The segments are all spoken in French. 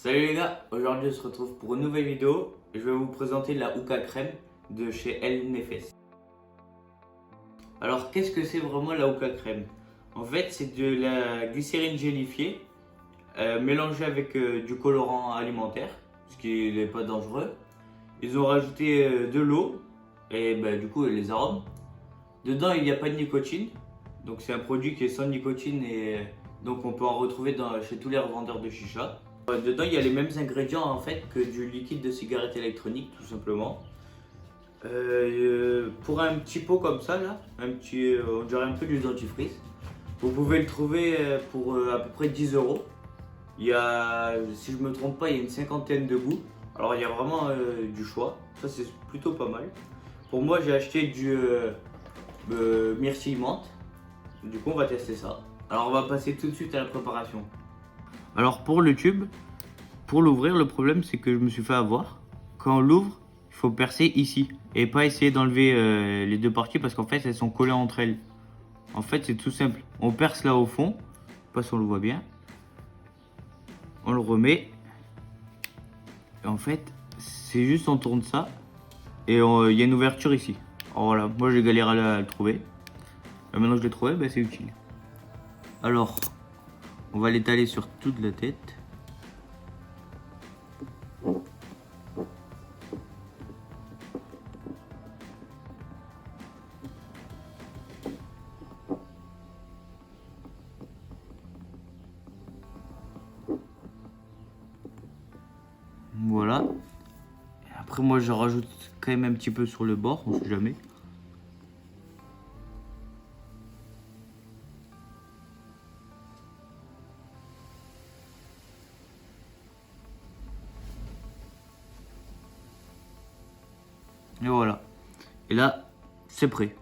Salut les gars, aujourd'hui on se retrouve pour une nouvelle vidéo. Je vais vous présenter la Hookah crème de chez El Nefes. Alors qu'est-ce que c'est vraiment la Hookah crème? En fait c'est de la glycérine gélifiée mélangée avec du colorant alimentaire, ce qui n'est pas dangereux. Ils ont rajouté de l'eau et du coup les arômes. Dedans il n'y a pas de nicotine, donc c'est un produit qui est sans nicotine et donc on peut en retrouver chez tous les revendeurs de chicha. Dedans, il y a les mêmes ingrédients en fait que du liquide de cigarette électronique, tout simplement. Pour un petit pot comme ça, là, on dirait un peu du dentifrice. Vous pouvez le trouver pour à peu près 10 euros. Il y a, si je me trompe pas, il y a une cinquantaine de goûts. Alors il y a vraiment du choix. Ça c'est plutôt pas mal. Pour moi, j'ai acheté du myrtille menthe. Du coup, on va tester ça. Alors on va passer tout de suite à la préparation. Alors pour le tube, pour l'ouvrir, le problème c'est que je me suis fait avoir. Quand on l'ouvre, il faut percer ici et pas essayer d'enlever les deux parties parce qu'en fait elles sont collées entre elles. En fait c'est tout simple, on perce là au fond, pas si on le voit bien. On le remet et en fait c'est juste on tourne ça et il y a une ouverture ici. Alors voilà, moi j'ai galéré à le trouver. Et maintenant que je l'ai trouvé, c'est utile. Alors on va l'étaler sur toute la tête. Voilà. Après moi je rajoute quand même un petit peu sur le bord, on sait jamais. Et voilà. Et là, c'est prêt.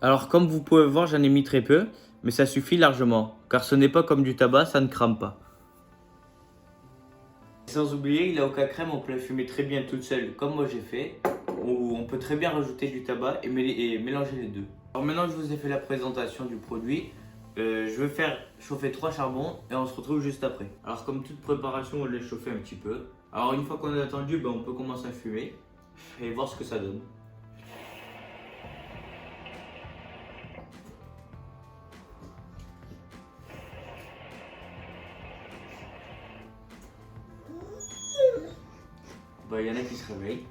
Alors comme vous pouvez voir, j'en ai mis très peu, mais ça suffit largement, car ce n'est pas comme du tabac, ça ne crame pas. Sans oublier, la Hookah crème, on peut la fumer très bien toute seule, comme moi j'ai fait, ou on peut très bien rajouter du tabac et mélanger les deux. Alors maintenant que je vous ai fait la présentation du produit, je vais faire chauffer 3 charbons et on se retrouve juste après. Alors comme toute préparation, on laisse chauffer un petit peu. Alors une fois qu'on a attendu, on peut commencer à fumer et voir ce que ça donne. Il y en a qui se réveillent.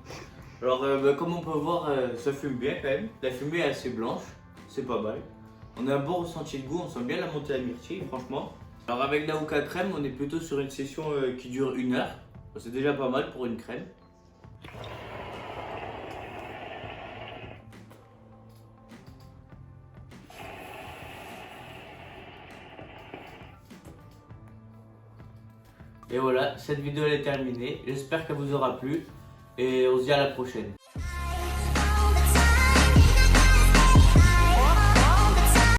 Alors comme on peut voir, ça fume bien quand même. La fumée est assez blanche, c'est pas mal. On a un bon ressenti de goût, on sent bien la montée à myrtille, franchement. Alors avec la Hookah crème, on est plutôt sur une session qui dure 1 heure. C'est déjà pas mal pour une crème. Et voilà, cette vidéo elle est terminée. J'espère qu'elle vous aura plu et on se dit à la prochaine.